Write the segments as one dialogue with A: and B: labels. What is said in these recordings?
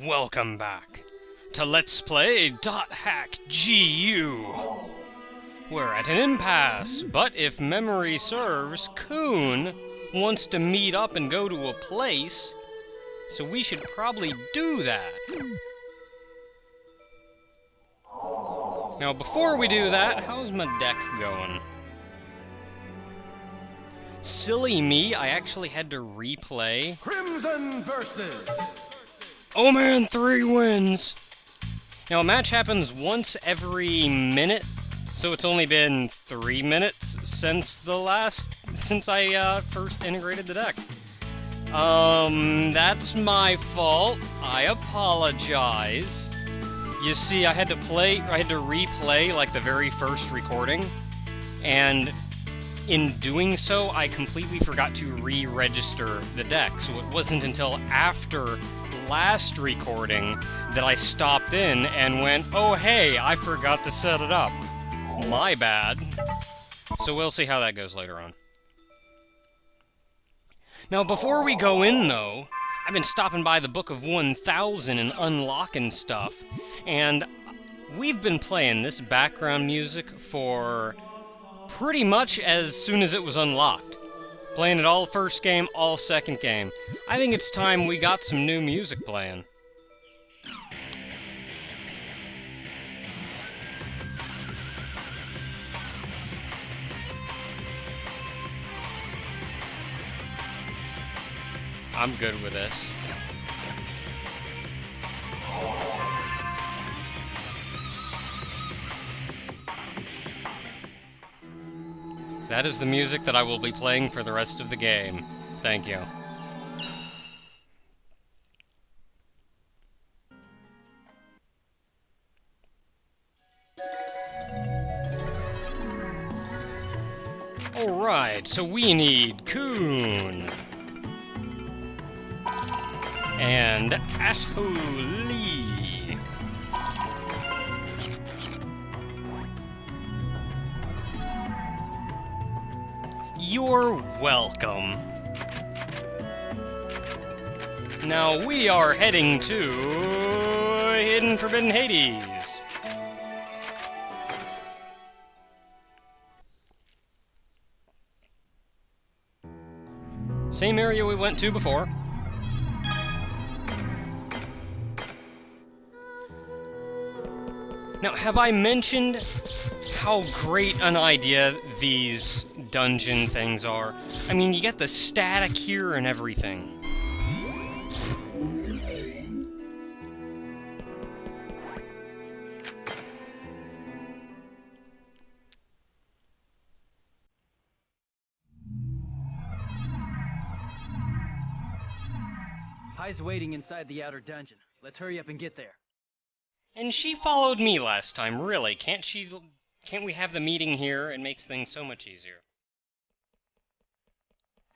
A: Welcome back to Let's Play .hack GU. We're at an impasse, but if memory serves, Coon wants to meet up and go to a place, so we should probably do that. Now, before we do that, how's my deck going? Silly me, I actually had to replay
B: Crimson versus
A: Oh man, 3 wins! Now, a match happens once every minute, so it's only been 3 minutes since I first integrated the deck. That's my fault. I apologize. You see, I had to replay, like, the very first recording, and in doing so, I completely forgot to re-register the deck, so it wasn't until after last recording that I stopped in and went, oh hey, I forgot to set it up. My bad. So we'll see how that goes later on. Now, before we go in, though, I've been stopping by the Book of 1000 and unlocking stuff, and we've been playing this background music for pretty much as soon as it was unlocked. Playing it all first game, all second game. I think it's time we got some new music playing. I'm good with this. That is the music that I will be playing for the rest of the game. Thank you. Alright, so we need Coon and Atoli. You're welcome. Now we are heading to Hidden Forbidden Hades. Same area we went to before. Now, have I mentioned how great an idea these dungeon things are? I mean, you get the static here and everything.
C: Hi's waiting inside the outer dungeon. Let's hurry up and get there.
A: And she followed me last time, really. Can't we have the meeting here? It makes things so much easier.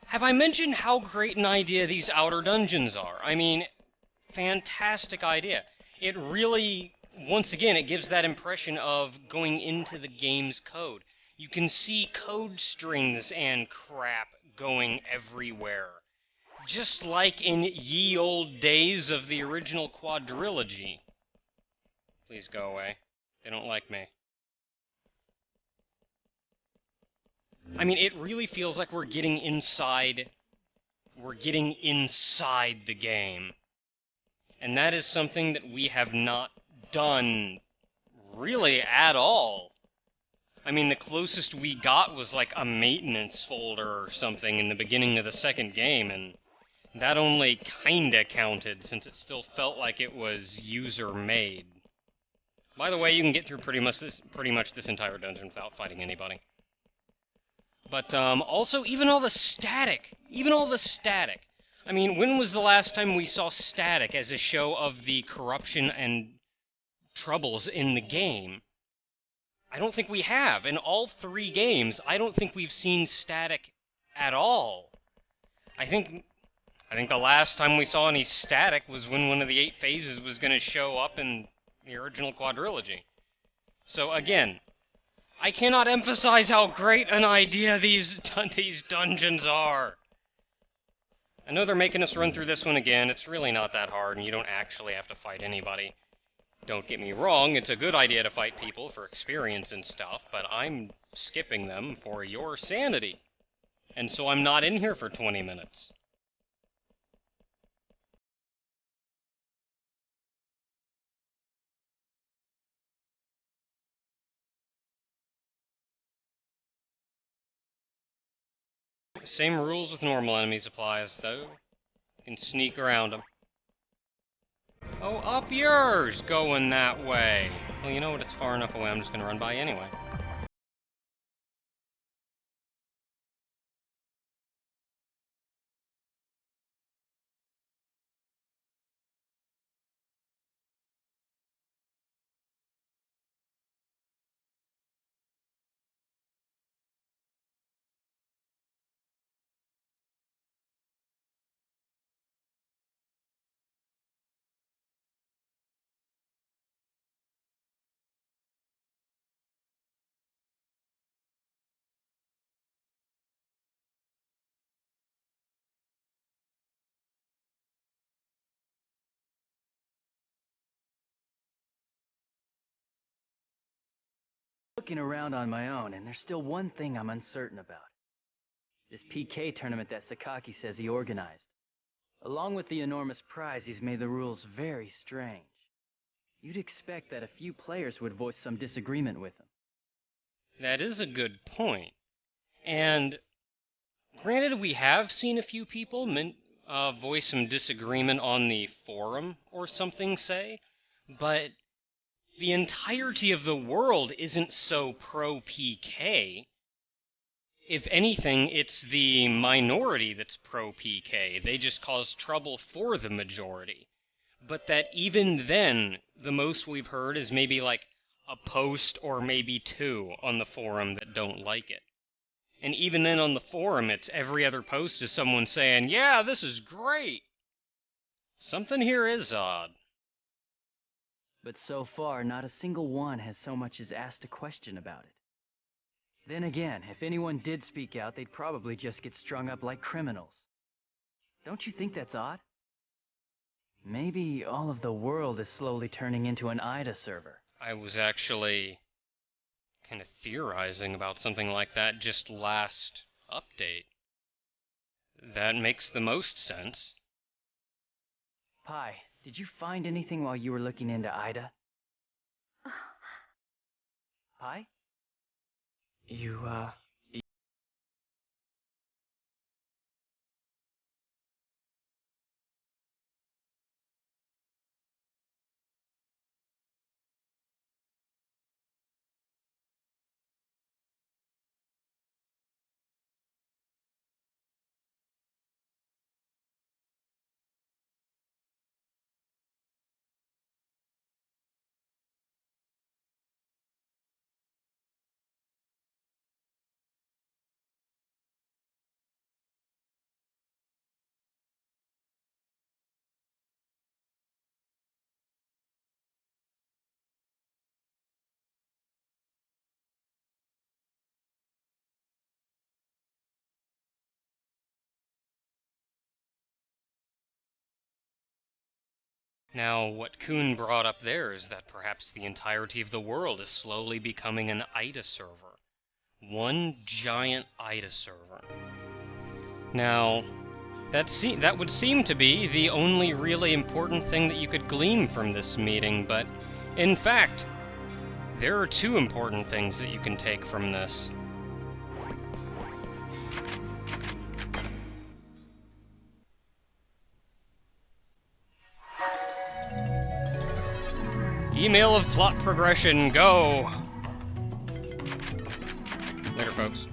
A: Have I mentioned how great an idea these outer dungeons are? I mean, fantastic idea. It really, once again, it gives that impression of going into the game's code. You can see code strings and crap going everywhere. Just like in ye olde days of the original quadrilogy. Please go away. They don't like me. I mean, it really feels like we're getting inside the game. And that is something that we have not done really at all. I mean, the closest we got was like a maintenance folder or something in the beginning of the second game, and that only kinda counted since it still felt like it was user-made. By the way, you can get through pretty much this entire dungeon without fighting anybody. But, also, even all the static. I mean, when was the last time we saw static as a show of the corruption and troubles in the game? I don't think we have. In all 3 games, I don't think we've seen static at all. I think the last time we saw any static was when one of the 8 phases was going to show up in the original quadrilogy. So again, I cannot emphasize how great an idea these dungeons are. I know they're making us run through this one again. It's really not that hard, and you don't actually have to fight anybody. Don't get me wrong, it's a good idea to fight people for experience and stuff, but I'm skipping them for your sanity. And so I'm not in here for 20 minutes. Same rules with normal enemy supplies, though. You can sneak around them. Oh, up yours! Going that way. Well, you know what? It's far enough away. I'm just gonna run by anyway.
C: Looking around on my own, and there's still one thing I'm uncertain about. This PK tournament that Sakaki says he organized. Along with the enormous prize, he's made the rules very strange. You'd expect that a few players would voice some disagreement with him.
A: That is a good point. And granted, we have seen a few people voice some disagreement on the forum or something, say, but the entirety of the world isn't so pro-PK. If anything, it's the minority that's pro-PK. They just cause trouble for the majority. But that even then, the most we've heard is maybe like a post or maybe two on the forum that don't like it. And even then on the forum, it's every other post is someone saying, yeah, this is great. Something here is odd.
C: But so far, not a single one has so much as asked a question about it. Then again, if anyone did speak out, they'd probably just get strung up like criminals. Don't you think that's odd? Maybe all of the world is slowly turning into an IDA server.
A: I was actually kind of theorizing about something like that just last update. That makes the most sense.
C: Pi, did you find anything while you were looking into IDA? Pi?
B: You,
A: Now, what Kuhn brought up there is that perhaps the entirety of the world is slowly becoming an IDA server. One giant IDA server. Now, that would seem to be the only really important thing that you could glean from this meeting, but in fact, there are two important things that you can take from this. Email of plot progression, go! Later, folks.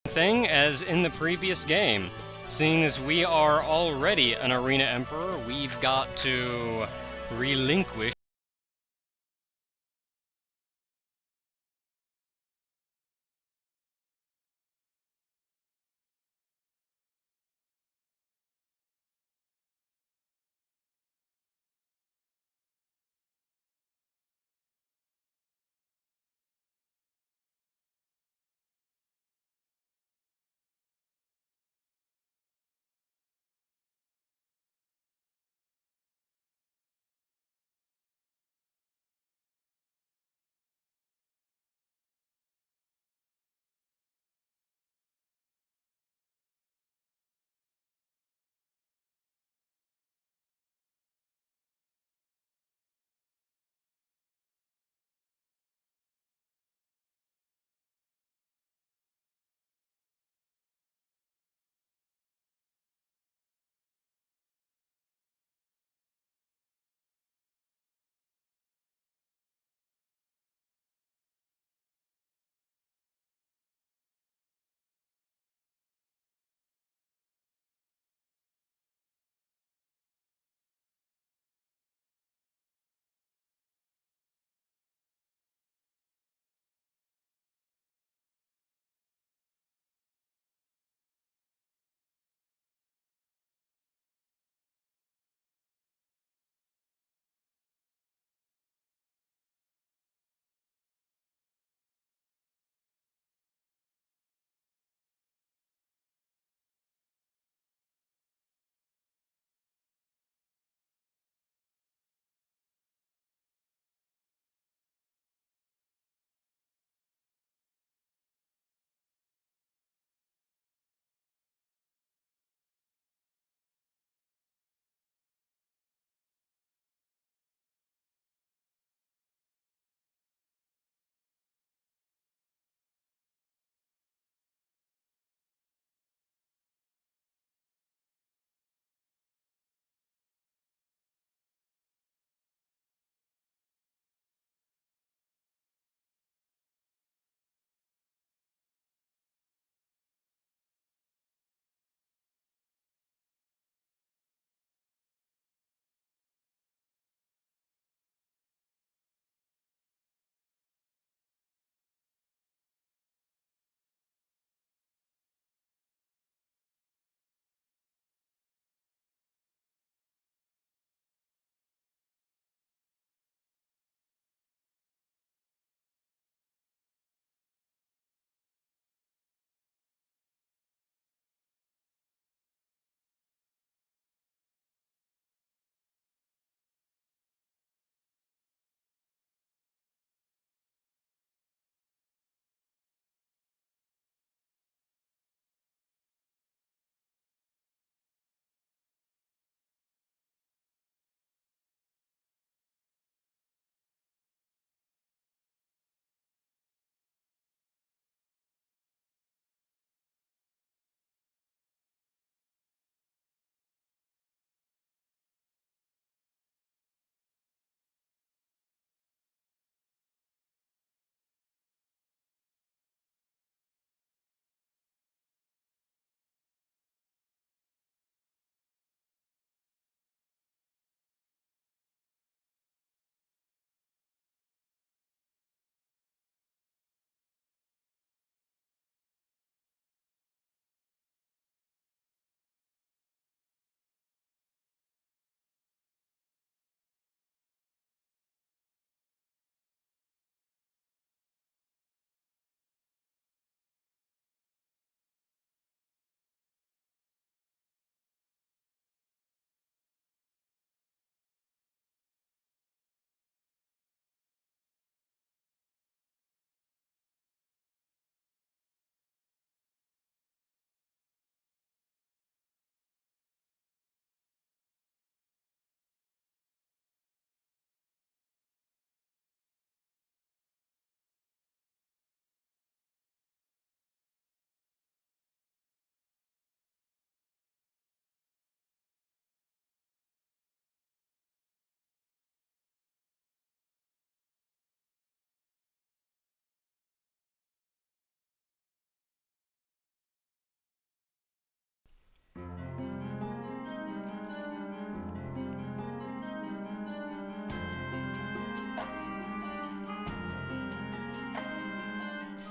A: thing as in the previous game. Seeing as we are already an Arena Emperor, we've got to relinquish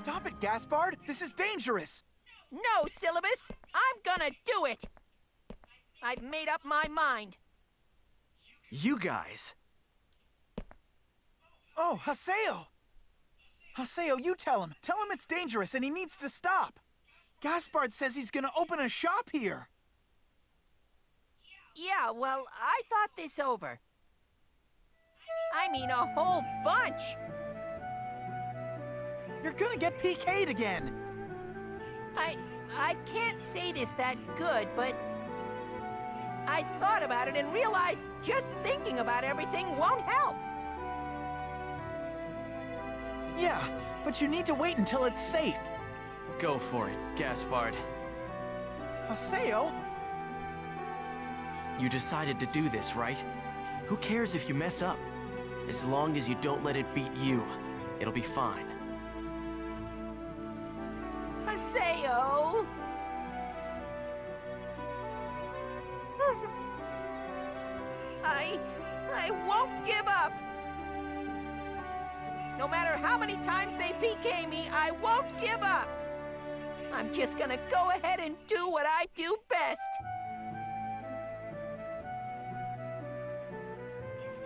D: Stop it, Gasbart! This is dangerous!
E: No, Syllabus! I'm gonna do it! I've made up my mind.
D: You guys! Oh, Haseo! Haseo, you tell him. Tell him it's dangerous and he needs to stop. Gasbart says he's gonna open a shop here.
E: Yeah, well, I thought this over. I mean, a whole bunch!
D: You're gonna get PK'd again.
E: I can't say this that good, but I thought about it and realized just thinking about everything won't help.
D: Yeah, but you need to wait until it's safe.
B: Go for it, Gasbart.
D: Haseo?
B: You decided to do this, right? Who cares if you mess up? As long as you don't let it beat you, it'll be fine.
E: Haseo! I won't give up! No matter how many times they PK me, I won't give up! I'm just gonna go ahead and do what I do best!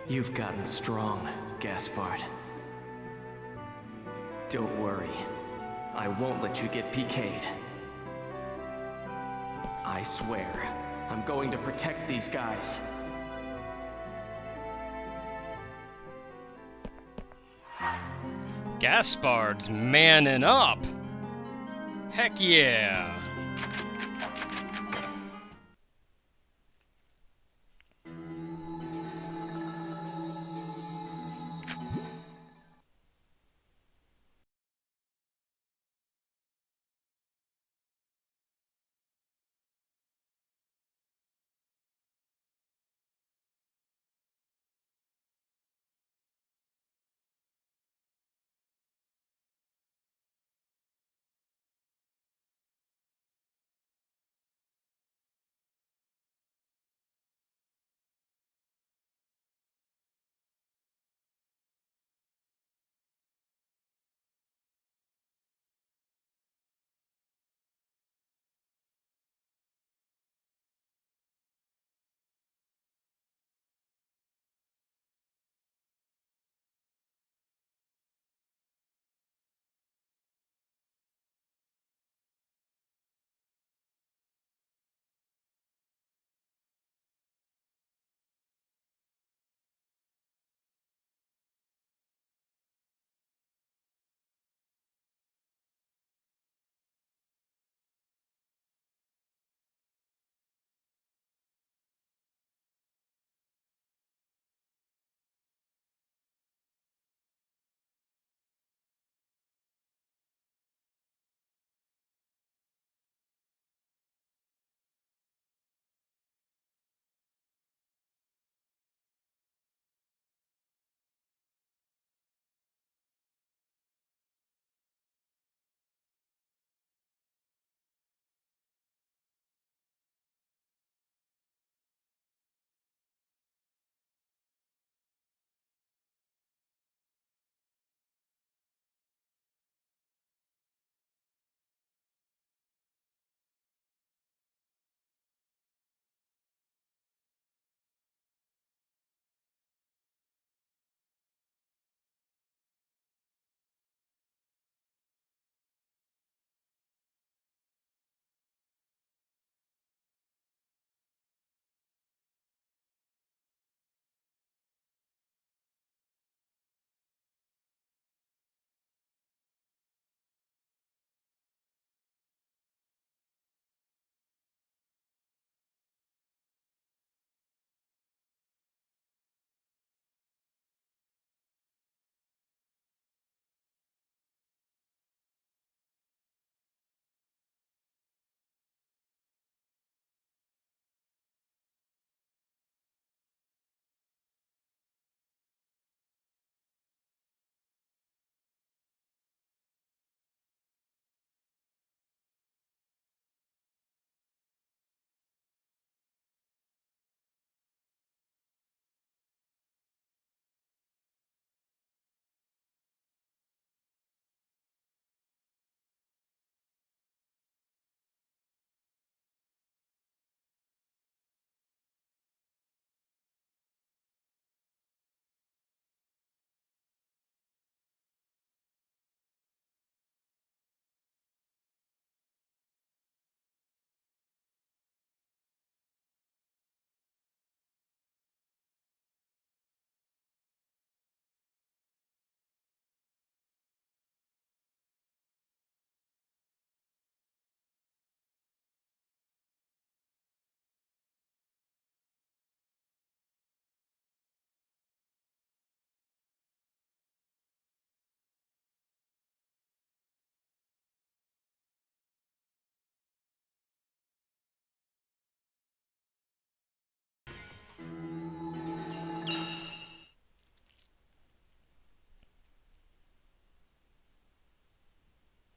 B: You've gotten strong, Gasbart. Don't worry. I won't let you get PK'd. I swear, I'm going to protect these guys.
A: Gaspart's manning up. Heck yeah.